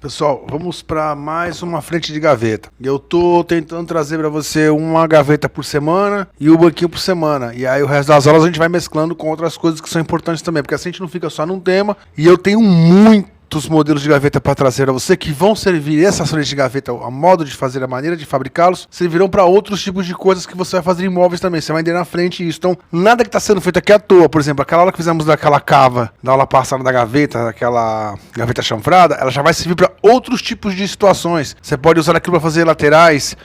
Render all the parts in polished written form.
Pessoal, vamos para mais uma frente de gaveta. Eu tô tentando trazer para você uma gaveta por semana e um banquinho por semana. E aí o resto das aulas a gente vai mesclando com outras coisas que são importantes também, porque assim a gente não fica só num tema. E eu tenho muitos modelos de gaveta para trazer a você que vão servir essas frentes de gaveta, a modo de fazer, a maneira de fabricá-los, servirão para outros tipos de coisas que você vai fazer em móveis também. Você vai entender na frente isso. Então, nada que está sendo feito aqui à toa. Por exemplo, aquela aula que fizemos daquela cava, da aula passada da gaveta, daquela gaveta chanfrada, ela já vai servir para outros tipos de situações. Você pode usar aquilo para fazer laterais,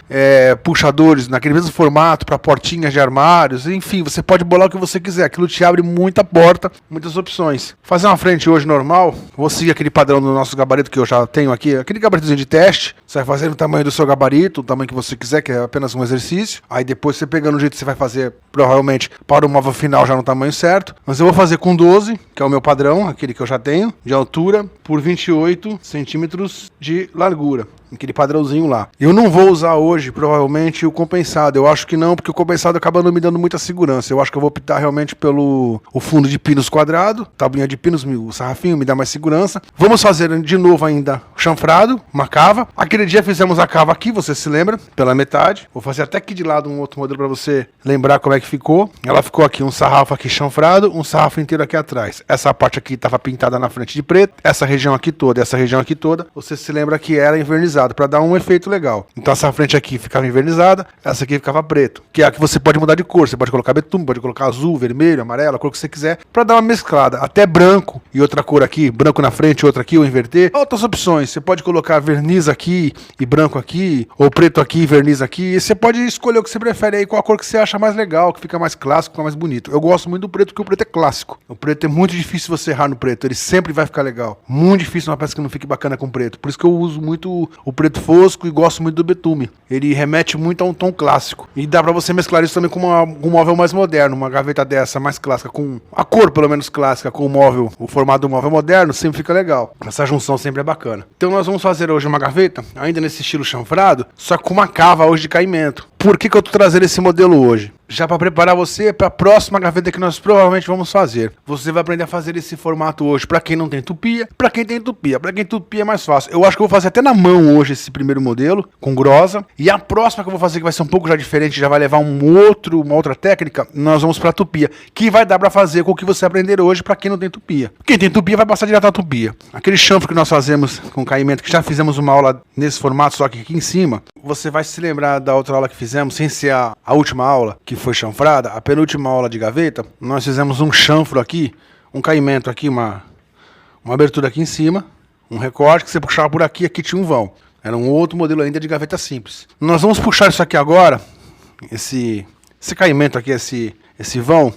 puxadores, naquele mesmo formato, para portinhas de armários, enfim, você pode bolar o que você quiser. Aquilo te abre muita porta, muitas opções. Fazer uma frente hoje normal, vou seguir aquele padrão do nosso gabarito que eu já tenho aqui, aquele gabaritozinho de teste. Você vai fazer no tamanho do seu gabarito, o tamanho que você quiser, que é apenas um exercício. Aí depois você pegando o jeito que você vai fazer, provavelmente para o móvel final já no tamanho certo. Mas eu vou fazer com 12, que é o meu padrão, aquele que eu já tenho, de altura, por 28 centímetros de largura. Aquele padrãozinho lá. Eu não vou usar hoje, provavelmente, o compensado. Eu acho que não, porque o compensado acaba não me dando muita segurança. Eu acho que eu vou optar realmente pelo fundo de pinos quadrado, tabuinha de pinos, o sarrafinho me dá mais segurança. Vamos fazer de novo ainda chanfrado, uma cava. Aquele dia fizemos a cava aqui, você se lembra, pela metade. Vou fazer até aqui de lado um outro modelo para você lembrar como é que ficou. Ela ficou aqui, um sarrafo aqui chanfrado, um sarrafo inteiro aqui atrás. Essa parte aqui estava pintada na frente de preto. Essa região aqui toda, você se lembra que era invernizada, para dar um efeito legal. Então essa frente aqui ficava invernizada, essa aqui ficava preto, que é a que você pode mudar de cor. Você pode colocar betume, pode colocar azul, vermelho, amarelo, a cor que você quiser, para dar uma mesclada. Até branco e outra cor aqui, branco na frente, outra aqui, ou inverter. Outras opções, você pode colocar verniz aqui e branco aqui, ou preto aqui e verniz aqui. E você pode escolher o que você prefere aí, qual a cor que você acha mais legal, que fica mais clássico, fica mais bonito. Eu gosto muito do preto, porque o preto é clássico. O preto é muito difícil você errar no preto, ele sempre vai ficar legal. Muito difícil uma peça que não fique bacana com preto. Por isso que eu uso muito o preto fosco e gosto muito do betume. Ele remete muito a um tom clássico. E dá pra você mesclar isso também com um móvel mais moderno. Uma gaveta dessa mais clássica, com a cor pelo menos clássica, com o móvel, o formato do móvel moderno, sempre fica legal. Essa junção sempre é bacana. Então nós vamos fazer hoje uma gaveta, ainda nesse estilo chanfrado, só com uma cava hoje de caimento. Por que eu tô trazendo esse modelo hoje? Já para preparar você para a próxima gaveta que nós provavelmente vamos fazer. Você vai aprender a fazer esse formato hoje para quem não tem tupia, para quem tem tupia. Para quem tupia é mais fácil. Eu acho que eu vou fazer até na mão hoje esse primeiro modelo, com grosa. E a próxima que eu vou fazer, que vai ser um pouco já diferente, já vai levar uma outra técnica, nós vamos para tupia, que vai dar para fazer com o que você aprender hoje para quem não tem tupia. Quem tem tupia vai passar direto à tupia. Aquele chanfro que nós fazemos com caimento, que já fizemos uma aula nesse formato, só que aqui em cima, você vai se lembrar da outra aula que fizemos, sem ser a última aula, que foi chanfrada, a penúltima aula de gaveta. Nós fizemos um chanfro aqui, um caimento aqui, uma abertura aqui em cima, um recorte que você puxava por aqui, aqui tinha um vão. Era um outro modelo ainda de gaveta simples. Nós vamos puxar isso aqui agora, esse caimento aqui, esse vão,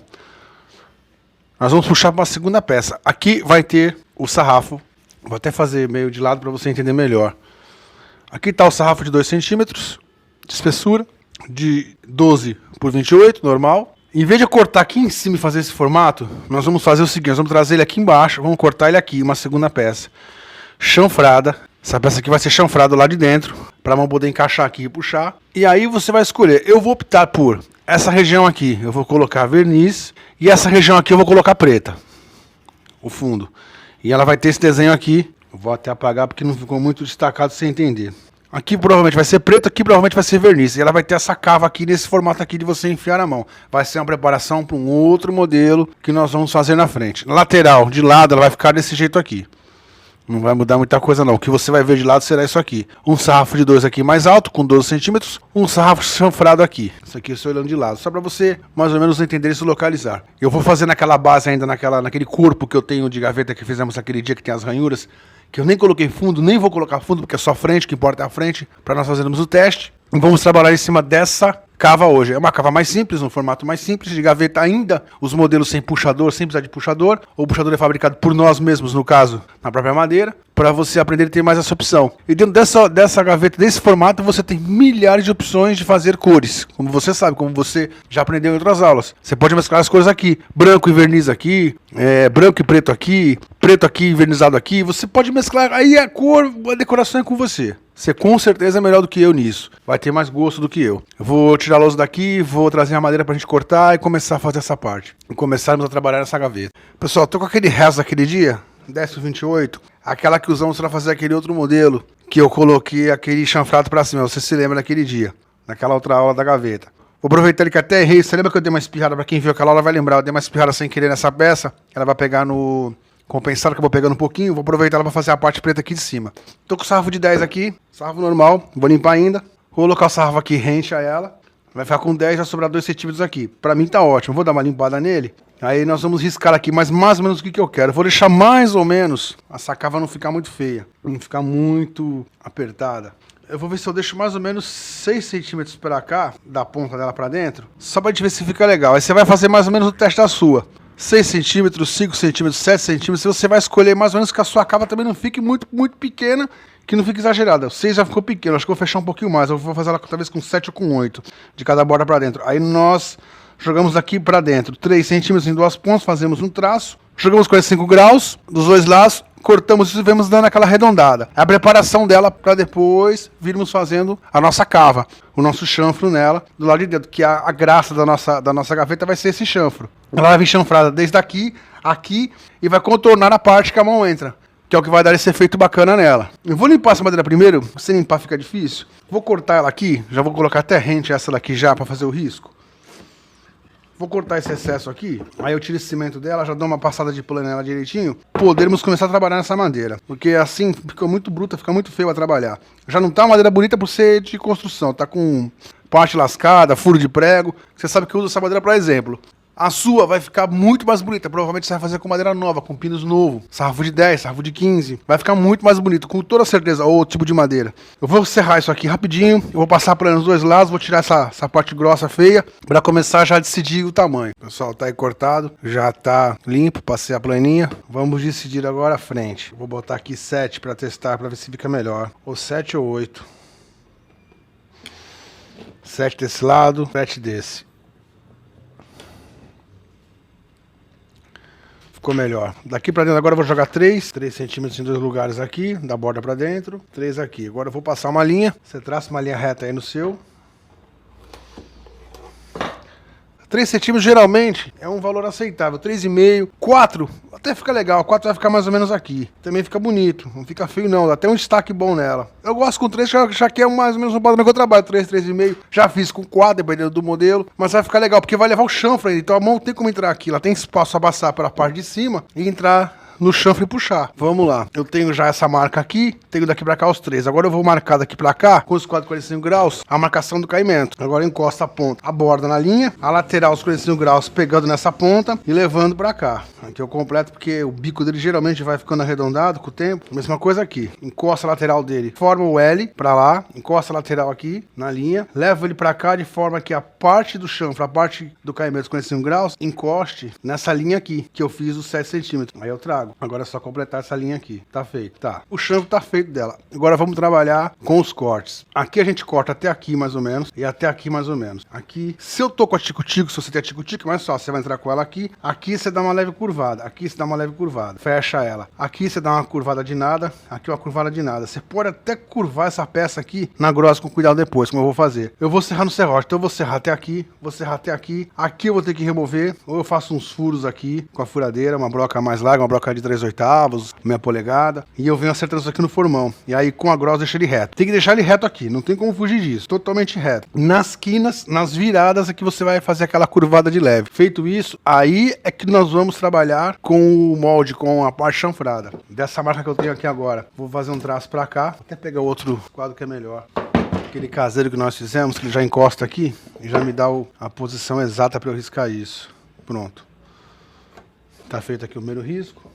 nós vamos puxar para uma segunda peça. Aqui vai ter o sarrafo, vou até fazer meio de lado para você entender melhor. Aqui está o sarrafo de 2 centímetros de espessura, de 12 por 28, normal. Em vez de eu cortar aqui em cima e fazer esse formato, nós vamos fazer o seguinte, nós vamos trazer ele aqui embaixo, vamos cortar ele aqui, uma segunda peça, chanfrada. Essa peça aqui vai ser chanfrada lá de dentro, para a mão poder encaixar aqui e puxar. E aí você vai escolher, eu vou optar por essa região aqui, eu vou colocar verniz, e essa região aqui eu vou colocar preta, o fundo. E ela vai ter esse desenho aqui, eu vou até apagar porque não ficou muito destacado sem entender. Aqui provavelmente vai ser preto, aqui provavelmente vai ser verniz. E ela vai ter essa cava aqui nesse formato aqui de você enfiar na mão. Vai ser uma preparação para um outro modelo que nós vamos fazer na frente. Lateral, de lado, ela vai ficar desse jeito aqui. Não vai mudar muita coisa não. O que você vai ver de lado será isso aqui. Um sarrafo de 2 aqui mais alto, com 12 centímetros. Um sarrafo chanfrado aqui. Isso aqui eu estou olhando de lado. Só para você mais ou menos entender e se localizar. Eu vou fazer naquela base ainda, naquele corpo que eu tenho de gaveta que fizemos aquele dia que tem as ranhuras. Que eu nem coloquei fundo, nem vou colocar fundo, porque é só frente, o que importa é a frente. Para nós fazermos o teste. E vamos trabalhar em cima dessa cava hoje. É uma cava mais simples, um formato mais simples, de gaveta ainda, os modelos sem puxador, sem precisar de puxador. O puxador é fabricado por nós mesmos, no caso, na própria madeira, para você aprender a ter mais essa opção. E dentro dessa gaveta, desse formato, você tem milhares de opções de fazer cores. Como você sabe, como você já aprendeu em outras aulas. Você pode mesclar as cores aqui, branco e verniz aqui, branco e preto aqui envernizado aqui. Você pode mesclar, aí a cor, a decoração é com você. Você com certeza é melhor do que eu nisso. Vai ter mais gosto do que eu. Eu vou tirar a lousa daqui, vou trazer a madeira pra gente cortar e começar a fazer essa parte. E começarmos a trabalhar nessa gaveta. Pessoal, tô com aquele resto daquele dia. 10 por 28, aquela que usamos para fazer aquele outro modelo, que eu coloquei aquele chanfrado para cima, você se lembra daquele dia, naquela outra aula da gaveta. Vou aproveitar ele que até errei, você lembra que eu dei uma espirrada, para quem viu aquela aula vai lembrar, eu dei uma espirrada sem querer nessa peça, ela vai pegar no compensado, acabou pegando um pouquinho, vou aproveitar ela para fazer a parte preta aqui de cima. Tô com o sarrafo de 10 aqui, sarrafo normal, vou limpar ainda, vou colocar o sarrafo aqui rente a ela, vai ficar com 10, vai sobrar 2 centímetros aqui. Pra mim tá ótimo, vou dar uma limpada nele, aí nós vamos riscar aqui, mas mais ou menos o que eu quero. Vou deixar mais ou menos, a cava não ficar muito feia, não ficar muito apertada. Eu vou ver se eu deixo mais ou menos 6 centímetros pra cá, da ponta dela pra dentro, só pra gente ver se fica legal. Aí você vai fazer mais ou menos o teste da sua. 6 centímetros, 5 centímetros, 7 centímetros, você vai escolher mais ou menos que a sua cava também não fique muito pequena, que não fique exagerada. O 6 já ficou pequeno, acho que eu vou fechar um pouquinho mais, eu vou fazer ela talvez com 7 ou com 8, de cada borda pra dentro. Aí nós jogamos aqui pra dentro 3 centímetros em 2 pontas, fazemos um traço, jogamos 45 graus dos 2 lados, cortamos isso e vamos dando aquela arredondada. É a preparação dela para depois virmos fazendo a nossa cava, o nosso chanfro nela, do lado de dentro, que a graça da nossa gaveta vai ser esse chanfro. Ela vai vir chanfrada desde aqui, aqui, e vai contornar a parte que a mão entra, que é o que vai dar esse efeito bacana nela. Eu vou limpar essa madeira primeiro, se limpar fica difícil. Vou cortar ela aqui, já vou colocar até rente essa daqui já para fazer o risco. Vou cortar esse excesso aqui, aí eu tiro esse cimento dela, já dou uma passada de plano nela direitinho, podermos começar a trabalhar nessa madeira. Porque assim fica muito bruta, fica muito feio a trabalhar. Já não tá uma madeira bonita por ser de construção, tá com parte lascada, furo de prego. Você sabe que eu uso essa madeira para exemplo. A sua vai ficar muito mais bonita, provavelmente você vai fazer com madeira nova, com pinos novos, sarrafo de 10, sarrafo de 15, vai ficar muito mais bonito, com toda certeza, ou tipo de madeira. Eu vou serrar isso aqui rapidinho, eu vou passar plano nos 2 lados, vou tirar essa parte grossa feia, para começar já a decidir o tamanho. Pessoal, tá aí cortado, já tá limpo, passei a planinha, vamos decidir agora a frente. Vou botar aqui 7 para testar, para ver se fica melhor, ou 7 ou 8. 7 desse lado, 7 desse. Ficou melhor. Daqui pra dentro agora eu vou jogar 3 centímetros em 2 lugares aqui, da borda pra dentro, 3 aqui. Agora eu vou passar uma linha, você traça uma linha reta aí no seu. 3 centímetros geralmente é um valor aceitável, 3,5, 4, até fica legal, 4 vai ficar mais ou menos aqui. Também fica bonito, não fica feio não, dá até um destaque bom nela. Eu gosto com 3, já que é mais ou menos um padrão que eu trabalho, 3, 3,5, já fiz com 4, dependendo do modelo, mas vai ficar legal, porque vai levar o chanfre aí, então a mão tem como entrar aqui, ela tem espaço a passar pela parte de cima e entrar no chanfre e puxar. Vamos lá. Eu tenho já essa marca aqui, tenho daqui pra cá os 3. Agora eu vou marcar daqui pra cá, com os 45 graus, a marcação do caimento. Agora encosta a ponta, a borda na linha, a lateral os 45 graus pegando nessa ponta e levando pra cá. Aqui eu completo porque o bico dele geralmente vai ficando arredondado com o tempo. Mesma coisa aqui. Encosta a lateral dele, forma o L pra lá, encosta a lateral aqui na linha, levo ele pra cá de forma que a parte do chanfre, a parte do caimento dos 45 graus, encoste nessa linha aqui, que eu fiz os 7 centímetros. Aí eu trago. Agora é só completar essa linha aqui. Tá feito. Tá. O chanfre tá feito dela. Agora vamos trabalhar com os cortes. Aqui a gente corta até aqui mais ou menos. E até aqui mais ou menos. Aqui, se eu tô com a tico-tico, se você tem a tico-tico, mais só. Você vai entrar com ela aqui. Aqui você dá uma leve curvada. Aqui você dá uma leve curvada. Fecha ela. Aqui você dá uma curvada de nada. Aqui uma curvada de nada. Você pode até curvar essa peça aqui na grossa com cuidado depois, como eu vou fazer. Eu vou serrar no serrote. Então eu vou serrar até aqui. Vou serrar até aqui. Aqui eu vou ter que remover. Ou eu faço uns furos aqui com a furadeira. Uma broca mais larga, uma broca de 3/8, meia polegada, e eu venho acertando isso aqui no formão, e aí com a grossa deixa ele reto. Tem que deixar ele reto aqui, não tem como fugir disso, totalmente reto. Nas quinas, nas viradas é que você vai fazer aquela curvada de leve. Feito isso, aí é que nós vamos trabalhar com o molde, com a parte chanfrada. Dessa marca que eu tenho aqui agora, vou fazer um traço pra cá, até pegar outro quadro que é melhor. Aquele caseiro que nós fizemos, que ele já encosta aqui, e já me dá a posição exata para eu riscar isso. Pronto. Tá feito aqui o primeiro risco.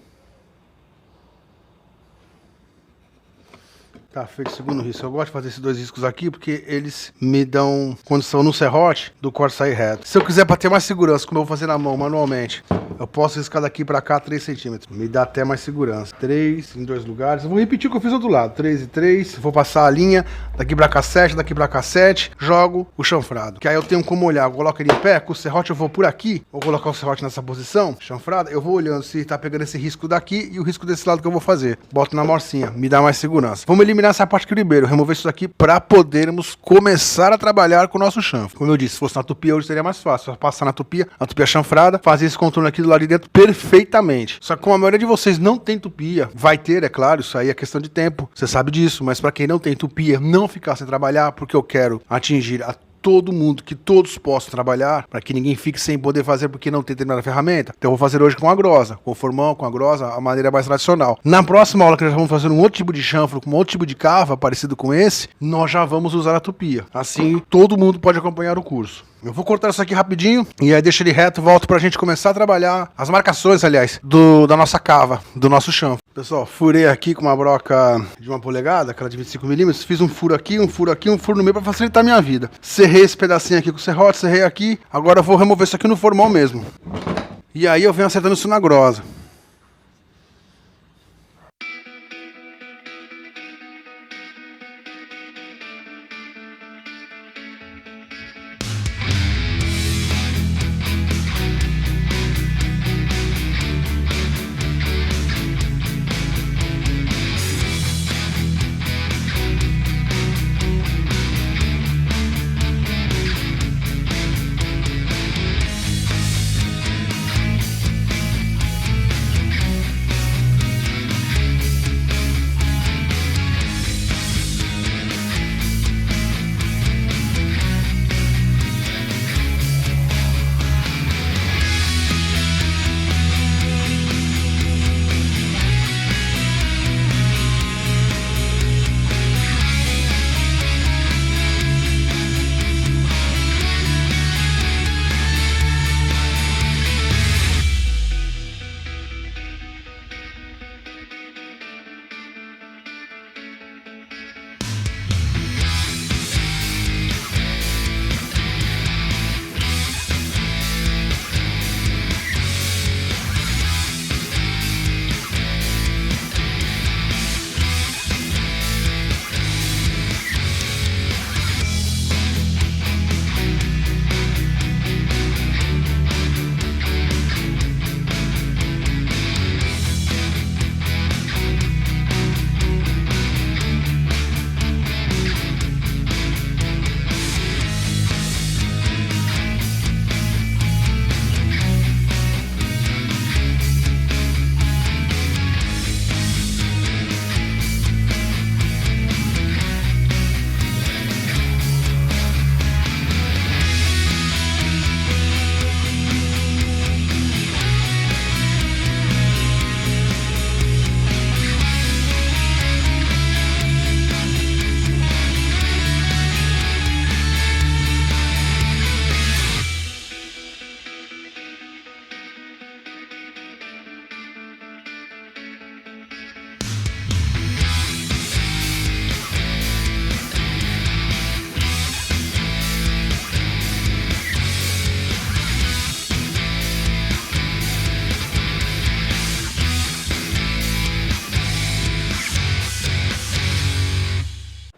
Tá feito o segundo risco. Eu gosto de fazer esses 2 riscos aqui porque eles me dão condição no serrote do corte sair reto. Se eu quiser para ter mais segurança, como eu vou fazer na mão manualmente, eu posso riscar daqui para cá 3 centímetros. Me dá até mais segurança. 3 em 2 lugares. Eu vou repetir o que eu fiz do outro lado. 3 e 3. Vou passar a linha daqui para cá 7, daqui para cá 7. Jogo o chanfrado. Que aí eu tenho como olhar. Eu coloco ele em pé. Com o serrote eu vou por aqui. Vou colocar o serrote nessa posição. Chanfrada. Eu vou olhando se tá pegando esse risco daqui e o risco desse lado que eu vou fazer. Boto na morcinha. Me dá mais segurança. Vamos eliminar essa parte primeiro, remover isso daqui para podermos começar a trabalhar com o nosso chanfre. Como eu disse, se fosse na tupia hoje seria mais fácil, só passar na tupia chanfrada, fazer esse contorno aqui aquilo lá de dentro perfeitamente. Só que como a maioria de vocês não tem entupia, vai ter, é claro, isso aí é questão de tempo, você sabe disso, mas para quem não tem entupia, não ficar sem trabalhar, porque eu quero atingir a todo mundo, que todos possam trabalhar, para que ninguém fique sem poder fazer porque não tem determinada ferramenta. Então eu vou fazer hoje com a grosa, com o formão, com a grosa, a maneira mais tradicional. Na próxima aula que nós vamos fazer um outro tipo de chanfro, com um outro tipo de cava, parecido com esse, nós já vamos usar a tupia. Assim, todo mundo pode acompanhar o curso. Eu vou cortar isso aqui rapidinho e aí deixo ele reto, volto pra gente começar a trabalhar as marcações, aliás, da nossa cava, do nosso chanfro. Pessoal, furei aqui com uma broca de 1 polegada, aquela de 25 milímetros, fiz um furo aqui, um furo aqui, um furo no meio pra facilitar a minha vida. Serrei esse pedacinho aqui com o serrote, serrei aqui, agora eu vou remover isso aqui no formol mesmo. E aí eu venho acertando isso na grosa.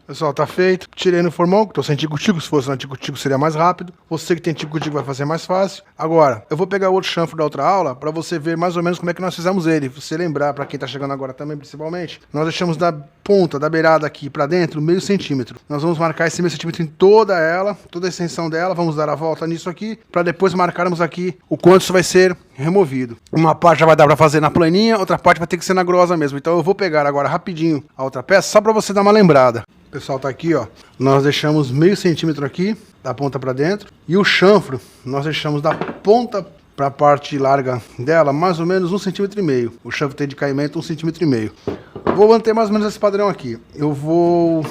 Pessoal, tá feito. Tirei no formão, que tô sem tico-tico. Se fosse na tico-tico seria mais rápido. Você que tem tico-tico vai fazer mais fácil. Agora, eu vou pegar o outro chanfro da outra aula pra você ver mais ou menos como é que nós fizemos ele. Você lembrar, pra quem tá chegando agora também, principalmente, nós deixamos da ponta, da beirada aqui pra dentro, meio centímetro. Nós vamos marcar esse meio centímetro em toda ela, toda a extensão dela. Vamos dar a volta nisso aqui, pra depois marcarmos aqui o quanto isso vai ser removido. Uma parte já vai dar pra fazer na planinha, outra parte vai ter que ser na grosa mesmo. Então eu vou pegar agora rapidinho a outra peça, só pra você dar uma lembrada. O pessoal tá aqui, ó. Nós deixamos meio centímetro aqui, da ponta pra dentro. E o chanfro, nós deixamos da ponta pra parte larga dela, mais ou menos 1,5 centímetro. O chanfro tem de caimento 1,5 centímetro. Vou manter mais ou menos esse padrão aqui. Eu vou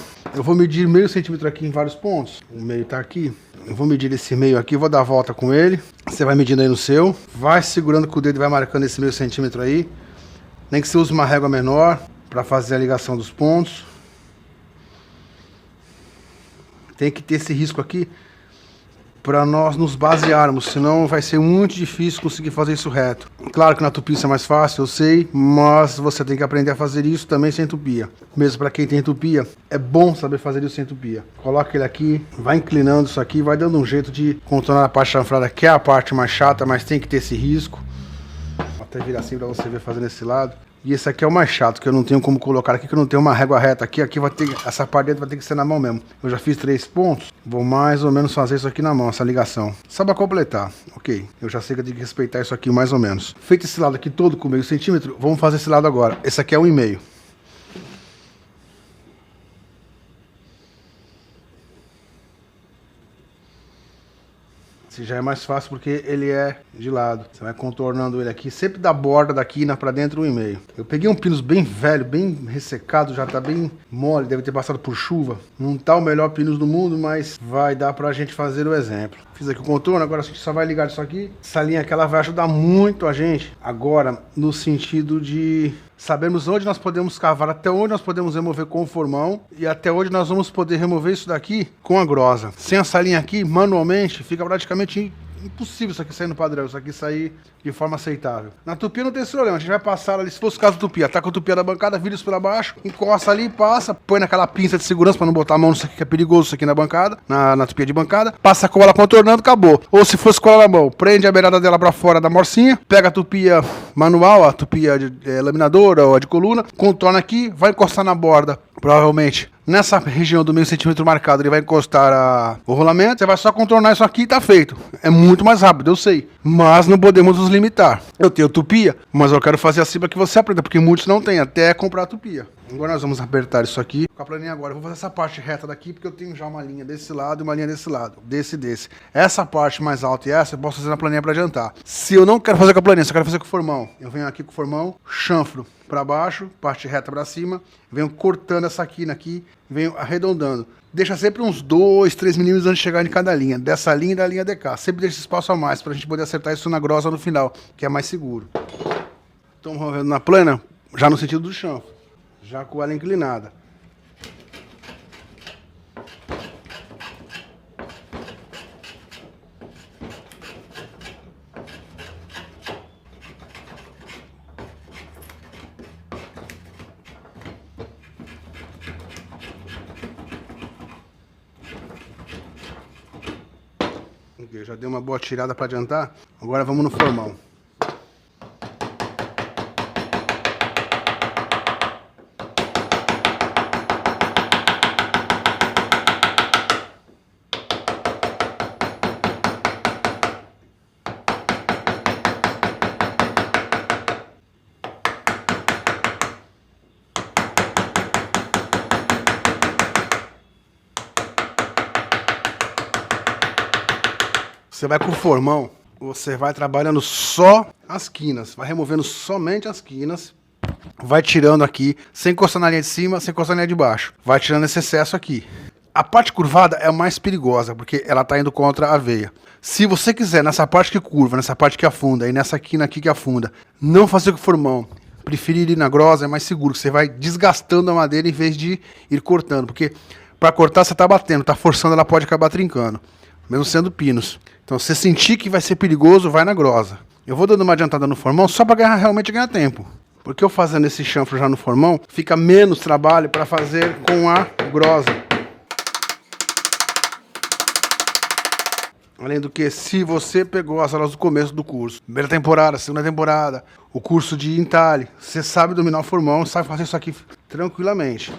medir meio centímetro aqui em vários pontos. O meio tá aqui. Eu vou medir esse meio aqui, vou dar a volta com ele. Você vai medindo aí no seu. Vai segurando com o dedo e vai marcando esse meio centímetro aí. Nem que você use uma régua menor para fazer a ligação dos pontos. Tem que ter esse risco aqui para nós nos basearmos, senão vai ser muito difícil conseguir fazer isso reto. Claro que na tupia isso é mais fácil, eu sei, mas você tem que aprender a fazer isso também sem tupia. Mesmo para quem tem tupia, é bom saber fazer isso sem tupia. Coloca ele aqui, vai inclinando isso aqui, vai dando um jeito de contornar a parte chanfrada, que é a parte mais chata, mas tem que ter esse risco. Vou até virar assim para você ver fazendo esse lado. E esse aqui é o mais chato, que eu não tenho como colocar aqui, que eu não tenho uma régua reta aqui. Aqui vai ter, essa parte dentro vai ter que ser na mão mesmo. Eu já fiz 3 pontos, vou mais ou menos fazer isso aqui na mão, essa ligação. Só pra completar, ok. Eu já sei que eu tenho que respeitar isso aqui mais ou menos. Feito esse lado aqui todo com meio centímetro, vamos fazer esse lado agora. Esse aqui é 1,5. Esse já é mais fácil porque ele é de lado. Você vai contornando ele aqui, sempre da borda da quina pra dentro 1,5. Eu peguei um pinus bem velho, bem ressecado, já tá bem mole, deve ter passado por chuva. Não tá o melhor pinus do mundo, mas vai dar pra gente fazer o exemplo. Fiz aqui o contorno, agora a gente só vai ligar isso aqui. Essa linha aqui ela vai ajudar muito a gente agora no sentido de sabermos onde nós podemos cavar, até onde nós podemos remover com o formão e até onde nós vamos poder remover isso daqui com a grosa. Sem essa linha aqui, manualmente, fica praticamente impossível isso aqui sair no padrão, isso aqui sair de forma aceitável. Na tupia não tem esse problema, a gente vai passar ali, se fosse o caso da tupia, tá com a tupia da bancada, vira isso pra baixo, encosta ali, passa, põe naquela pinça de segurança pra não botar a mão nisso aqui que é perigoso, isso aqui na bancada, na tupia de bancada, passa a cola contornando, acabou. Ou se fosse cola na mão, prende a beirada dela pra fora da morcinha, pega a tupia manual, a tupia laminadora ou a de coluna, contorna aqui, vai encostar na borda, provavelmente nessa região do meio centímetro marcado, ele vai encostar o rolamento, você vai só contornar isso aqui e tá feito. É muito mais rápido, eu sei, mas não podemos nos limitar. Eu tenho tupia, mas eu quero fazer assim para que você aprenda, porque muitos não têm, até comprar a tupia. Agora nós vamos apertar isso aqui com a planinha agora. Eu vou fazer essa parte reta daqui, porque eu tenho já uma linha desse lado e uma linha desse lado, desse. Essa parte mais alta e essa eu posso fazer na planinha para adiantar. Se eu não quero fazer com a planinha, se eu quero fazer com o formão, eu venho aqui com o formão, chanfro para baixo, parte reta para cima, venho cortando essa quina aqui, venho arredondando. Deixa sempre uns 2, 3 milímetros antes de chegar em cada linha, dessa linha e da linha DK. Sempre deixa espaço a mais para a gente poder acertar isso na grossa no final, que é mais seguro. Então, removendo na plana, já no sentido do chanfro, já com ela inclinada. Ok, já dei uma boa tirada para adiantar, agora vamos no formão. Você vai com o formão, você vai trabalhando só as quinas, vai removendo somente as quinas, vai tirando aqui, sem encostar na linha de cima, sem encostar na linha de baixo. Vai tirando esse excesso aqui. A parte curvada é a mais perigosa, porque ela está indo contra a veia. Se você quiser, nessa parte que curva, nessa parte que afunda, e nessa quina aqui que afunda, não fazer com o formão, preferir ir na grosa, é mais seguro, você vai desgastando a madeira em vez de ir cortando, porque para cortar você está batendo, está forçando, ela pode acabar trincando, mesmo sendo pinos. Então, se você sentir que vai ser perigoso, vai na grosa. Eu vou dando uma adiantada no formão só para realmente ganhar tempo. Porque eu fazendo esse chanfro já no formão, fica menos trabalho para fazer com a grosa. Além do que, se você pegou as aulas do começo do curso, primeira temporada, segunda temporada, o curso de entalhe, você sabe dominar o formão, sabe fazer isso aqui tranquilamente.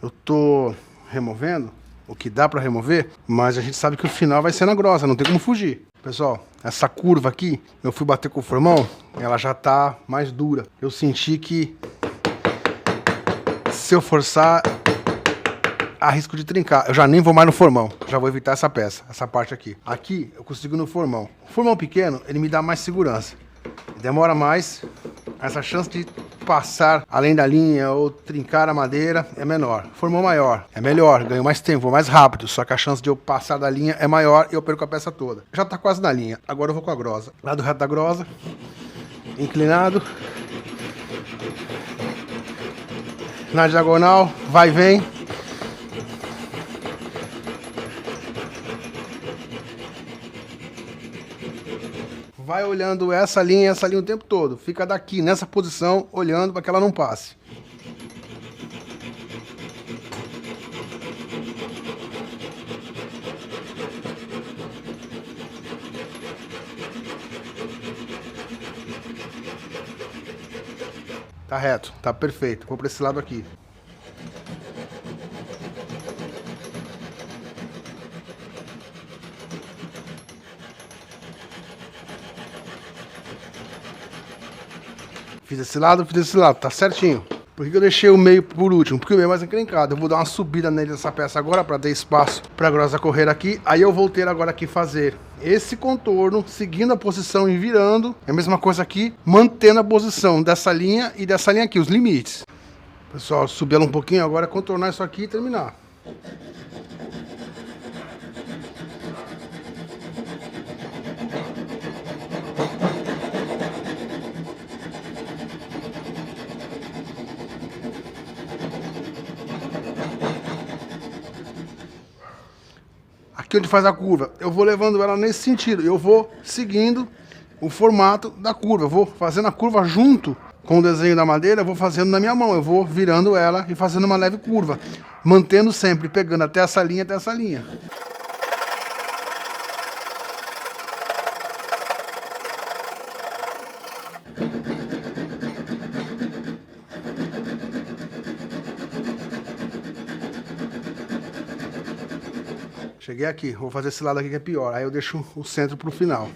Eu tô removendo o que dá para remover, mas a gente sabe que o final vai ser na grossa, não tem como fugir. Pessoal, essa curva aqui, eu fui bater com o formão, ela já tá mais dura. Eu senti que se eu forçar, há risco de trincar. Eu já nem vou mais no formão, já vou evitar essa peça, essa parte aqui. Aqui eu consigo no formão. O formão pequeno, ele me dá mais segurança. Demora mais, essa chance de passar além da linha ou trincar a madeira é menor. Formão maior, é melhor, ganho mais tempo, vou mais rápido, só que a chance de eu passar da linha é maior e eu perco a peça toda. Já tá quase na linha, agora eu vou com a grosa. Lado reto da grosa, inclinado. Na diagonal, vai e vem. Vai olhando essa linha o tempo todo. Fica daqui, nessa posição, olhando para que ela não passe. Tá reto, tá perfeito. Vou pra esse lado aqui. Fiz esse lado, tá certinho. Por que eu deixei o meio por último? Porque o meio é mais encrencado. Eu vou dar uma subida nele nessa peça agora para ter espaço para a grossa correr aqui. Aí eu vou ter agora aqui fazer esse contorno, seguindo a posição e virando. É a mesma coisa aqui, mantendo a posição dessa linha e dessa linha aqui, os limites. Pessoal, subir ela um pouquinho agora, contornar isso aqui e terminar. Aqui onde faz a curva, eu vou levando ela nesse sentido, eu vou seguindo o formato da curva, eu vou fazendo a curva junto com o desenho da madeira, eu vou fazendo na minha mão, eu vou virando ela e fazendo uma leve curva, mantendo sempre, pegando até essa linha, até essa linha. Cheguei aqui, vou fazer esse lado aqui que é pior, aí eu deixo o centro pro final.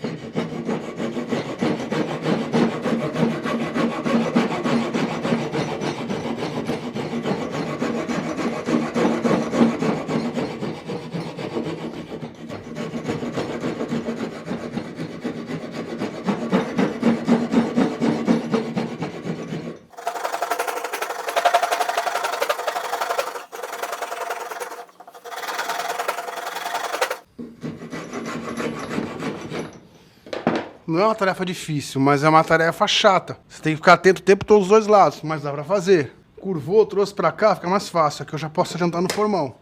Não é uma tarefa difícil, mas é uma tarefa chata. Você tem que ficar atento o tempo todo dos dois lados, mas dá pra fazer. Curvou, trouxe pra cá, fica mais fácil. Aqui eu já posso adiantar no formão.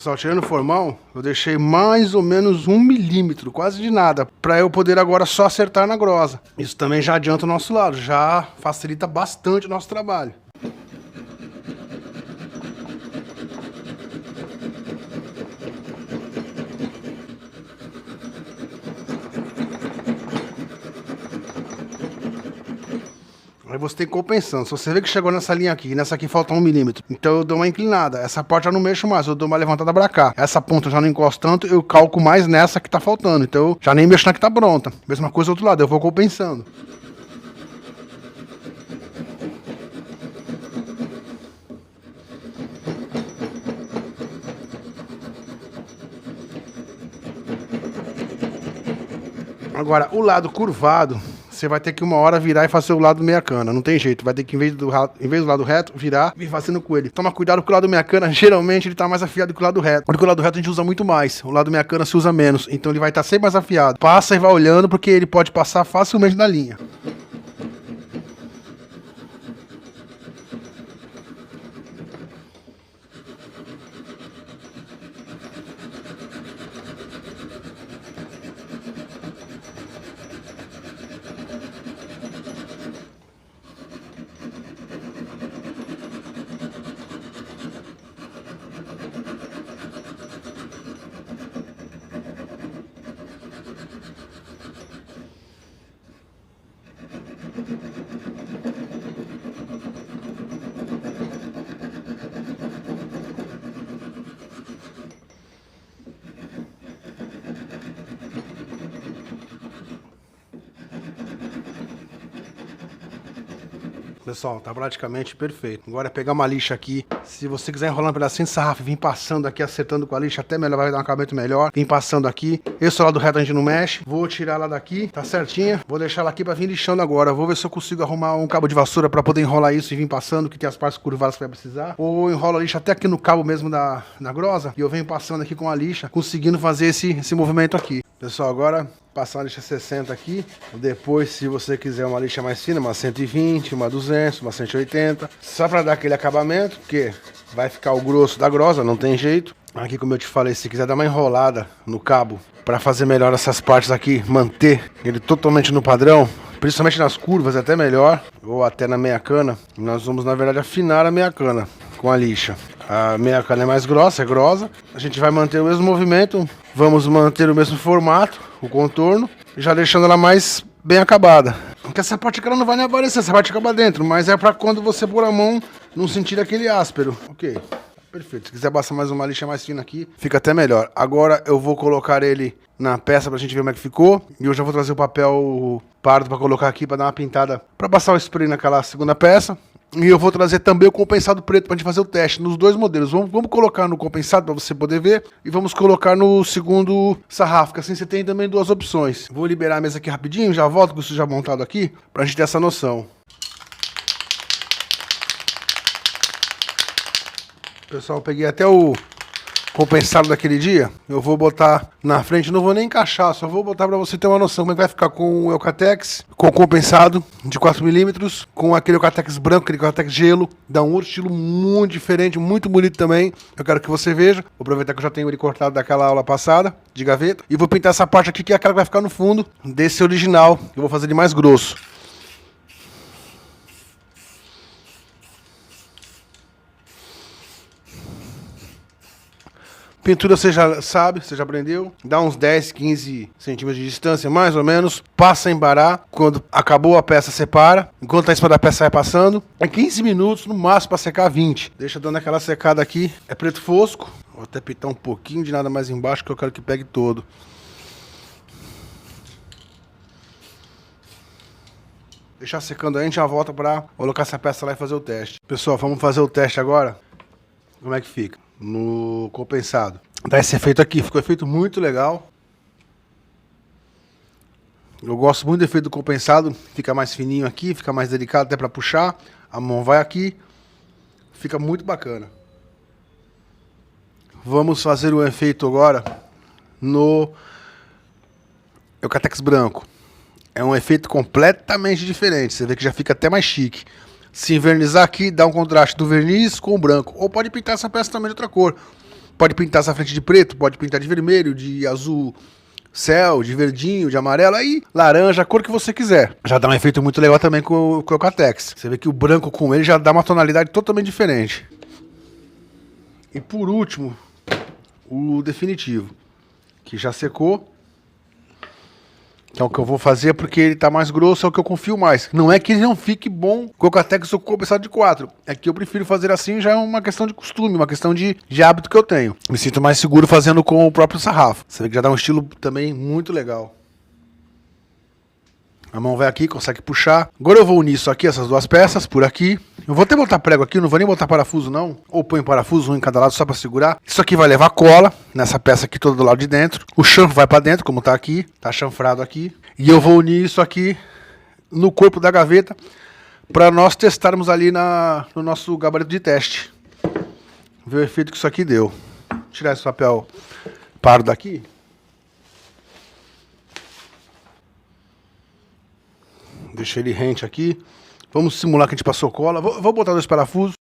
Pessoal, tirando o formão, eu deixei mais ou menos 1 milímetro, quase de nada, para eu poder agora só acertar na grosa. Isso também já adianta o nosso lado, já facilita bastante o nosso trabalho. Aí você tem que ir compensando. Se você vê que chegou nessa linha aqui, nessa aqui falta 1 milímetro, então eu dou uma inclinada. Essa parte eu não mexo mais, eu dou uma levantada pra cá. Essa ponta eu já não encosto tanto, eu calco mais nessa que tá faltando. Então eu já nem mexo na que tá pronta. Mesma coisa do outro lado, eu vou compensando. Agora, o lado curvado, você vai ter que uma hora virar e fazer o lado meia cana. Não tem jeito. Vai ter que, em vez do lado reto, virar e ir fazendo com ele. Toma cuidado com o lado meia cana. Geralmente ele tá mais afiado que o lado reto. Porque o lado reto a gente usa muito mais. O lado meia cana se usa menos. Então ele vai estar sempre mais afiado. Passa e vai olhando porque ele pode passar facilmente na linha. Pessoal, tá praticamente perfeito. Agora é pegar uma lixa aqui. Se você quiser enrolar um pedacinho de sarrafo e vir passando aqui, acertando com a lixa, até melhor, vai dar um acabamento melhor. Vim passando aqui. Esse lado reto a gente não mexe. Vou tirar ela daqui, tá certinha. Vou deixar ela aqui pra vir lixando agora. Vou ver se eu consigo arrumar um cabo de vassoura pra poder enrolar isso e vir passando, que tem as partes curvadas que vai precisar. Ou enrola a lixa até aqui no cabo mesmo da grosa. E eu venho passando aqui com a lixa, conseguindo fazer esse movimento aqui. Pessoal, agora passar uma lixa 60 aqui. Depois, se você quiser uma lixa mais fina, uma 120, uma 200, uma 180. Só pra dar aquele acabamento, porque vai ficar o grosso da grosa, não tem jeito. Aqui, como eu te falei, se quiser dar uma enrolada no cabo pra fazer melhor essas partes aqui, manter ele totalmente no padrão, principalmente nas curvas, até melhor, ou até na meia cana. Nós vamos, na verdade, afinar a meia cana com a lixa. A meia cana é mais grossa, é grossa. A gente vai manter o mesmo movimento, vamos manter o mesmo formato, o contorno, já deixando ela mais bem acabada. Porque essa parte aqui ela não vai nem aparecer, essa parte acaba dentro, mas é pra quando você pôr a mão, não sentir aquele áspero. Ok, perfeito. Se quiser passar mais uma lixa mais fina aqui, fica até melhor. Agora eu vou colocar ele na peça pra gente ver como é que ficou. E eu já vou trazer o papel pardo pra colocar aqui, pra dar uma pintada, pra passar o spray naquela segunda peça. E eu vou trazer também o compensado preto pra gente fazer o teste nos dois modelos. Vamos colocar no compensado pra você poder ver. E vamos colocar no segundo sarrafo, que assim você tem também duas opções. Vou liberar a mesa aqui rapidinho, já volto com isso já montado aqui, pra gente ter essa noção. Pessoal, eu peguei até o compensado daquele dia. Eu vou botar na frente, não vou nem encaixar, só vou botar pra você ter uma noção como é que vai ficar com o Eucatex, com o compensado de 4mm, com aquele Eucatex branco, aquele Eucatex gelo. Dá um outro estilo muito diferente, muito bonito também. Eu quero que você veja. Vou aproveitar que eu já tenho ele cortado daquela aula passada, de gaveta. E vou pintar essa parte aqui, que é aquela que vai ficar no fundo desse original. Eu vou fazer ele mais grosso. Pintura você já sabe, você já aprendeu. Dá uns 10, 15 centímetros de distância, mais ou menos. Passa a embarar. Quando acabou a peça, separa. Enquanto tá em cima da peça, vai passando. É 15 minutos, no máximo, para secar 20. Deixa dando aquela secada aqui. É preto fosco. Vou até pintar um pouquinho de nada mais embaixo, que eu quero que pegue todo. Deixar secando aí, a gente já volta para colocar essa peça lá e fazer o teste. Pessoal, vamos fazer o teste agora. Como é que fica? No compensado. Dá esse efeito aqui, ficou um efeito muito legal. Eu gosto muito do efeito do compensado, fica mais fininho aqui, fica mais delicado até para puxar. A mão vai aqui, fica muito bacana. Vamos fazer o efeito agora no Eucatex branco. É um efeito completamente diferente, você vê que já fica até mais chique. Se invernizar aqui, dá um contraste do verniz com o branco. Ou pode pintar essa peça também de outra cor. Pode pintar essa frente de preto, pode pintar de vermelho, de azul céu, de verdinho, de amarelo, aí laranja, a cor que você quiser. Já dá um efeito muito legal também com o Eucatex. Você vê que o branco com ele já dá uma tonalidade totalmente diferente. E por último, o definitivo, que já secou. Que é o que eu vou fazer porque ele tá mais grosso, é o que eu confio mais. Não é que ele não fique bom com o Eucatex ou com o compensado de 4. É que eu prefiro fazer assim, já é uma questão de costume, uma questão de hábito que eu tenho. Me sinto mais seguro fazendo com o próprio sarrafo. Você vê que já dá um estilo também muito legal. A mão vai aqui, consegue puxar. Agora eu vou unir isso aqui, essas duas peças, por aqui. Eu vou até botar prego aqui, não vou nem botar parafuso não. Ou põe parafuso, um em cada lado só pra segurar. Isso aqui vai levar cola, nessa peça aqui toda do lado de dentro. O chanfro vai pra dentro, como tá aqui. Tá chanfrado aqui. E eu vou unir isso aqui no corpo da gaveta, pra nós testarmos ali no nosso gabarito de teste. Ver o efeito que isso aqui deu. Vou tirar esse papel pardo daqui. Deixa ele rente aqui. Vamos simular que a gente passou cola. Vou botar 2 parafusos.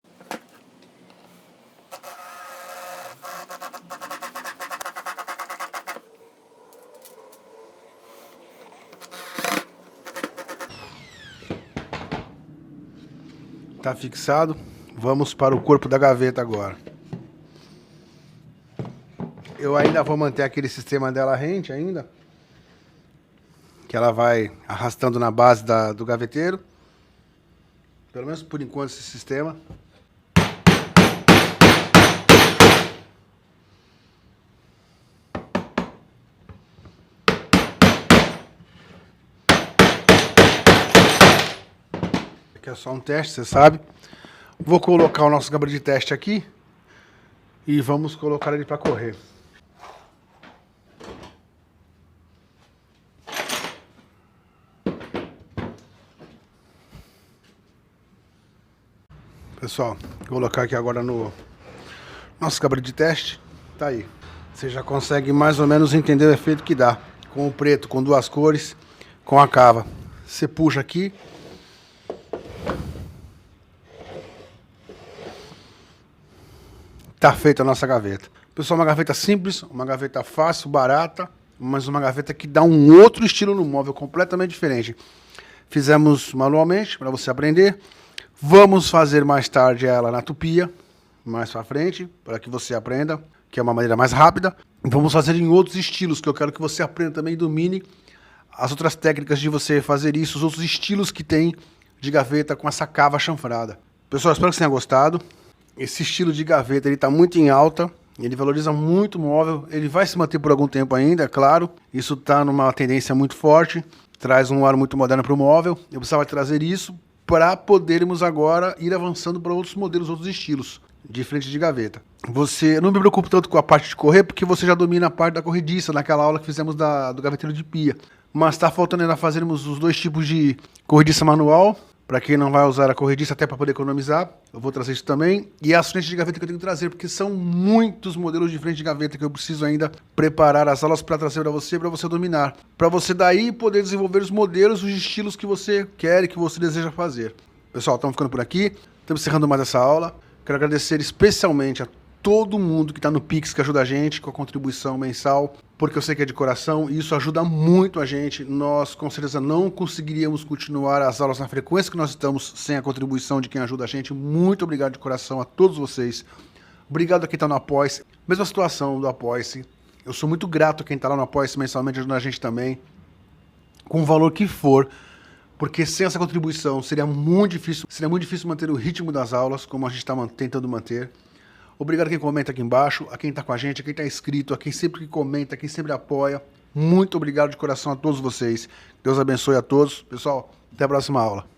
Tá fixado. Vamos para o corpo da gaveta agora. Eu ainda vou manter aquele sistema dela rente ainda. Que ela vai arrastando na base do gaveteiro. Pelo menos por enquanto esse sistema. que é só um teste, você sabe. Vou colocar o nosso gabarito de teste aqui e vamos colocar ele para correr. Pessoal, vou colocar aqui agora no nosso gabarito de teste. Tá aí. Você já consegue mais ou menos entender o efeito que dá. Com o preto, com duas cores, com a cava. Você puxa aqui. Tá feita a nossa gaveta. Pessoal, uma gaveta simples, uma gaveta fácil, barata, mas uma gaveta que dá um outro estilo no móvel, completamente diferente. Fizemos manualmente, para você aprender. Vamos fazer mais tarde ela na tupia, mais para frente, para que você aprenda, que é uma maneira mais rápida. Vamos fazer em outros estilos, que eu quero que você aprenda também e domine as outras técnicas de você fazer isso, os outros estilos que tem de gaveta com essa cava chanfrada. Pessoal, espero que você tenha gostado. Esse estilo de gaveta, ele está muito em alta, ele valoriza muito o móvel, ele vai se manter por algum tempo ainda, é claro. Isso está numa tendência muito forte, traz um ar muito moderno para o móvel. Eu precisava trazer isso para podermos agora ir avançando para outros modelos, outros estilos de frente de gaveta. Você não me preocupe tanto com a parte de correr, porque você já domina a parte da corrediça, naquela aula que fizemos do gaveteiro de pia. Mas está faltando ainda fazermos os dois tipos de corrediça manual, para quem não vai usar a corrediça até para poder economizar. Eu vou trazer isso também. E as frentes de gaveta que eu tenho que trazer, porque são muitos modelos de frente de gaveta que eu preciso ainda preparar as aulas para trazer para você dominar. Para você daí poder desenvolver os modelos, os estilos que você quer e que você deseja fazer. Pessoal, estamos ficando por aqui. Estamos encerrando mais essa aula. Quero agradecer especialmente a todo mundo que está no Pix, que ajuda a gente com a contribuição mensal, porque eu sei que é de coração e isso ajuda muito a gente. Nós, com certeza, não conseguiríamos continuar as aulas na frequência que nós estamos sem a contribuição de quem ajuda a gente. Muito obrigado de coração a todos vocês. Obrigado a quem está no Apoia-se. Mesma situação do Apoia-se. Eu sou muito grato a quem está lá no Apoia-se mensalmente, ajudando a gente também, com o valor que for, porque sem essa contribuição seria muito difícil manter o ritmo das aulas, como a gente está tentando manter. Obrigado a quem comenta aqui embaixo, a quem está com a gente, a quem está inscrito, a quem sempre que comenta, a quem sempre apoia. Muito obrigado de coração a todos vocês. Deus abençoe a todos. Pessoal, até a próxima aula.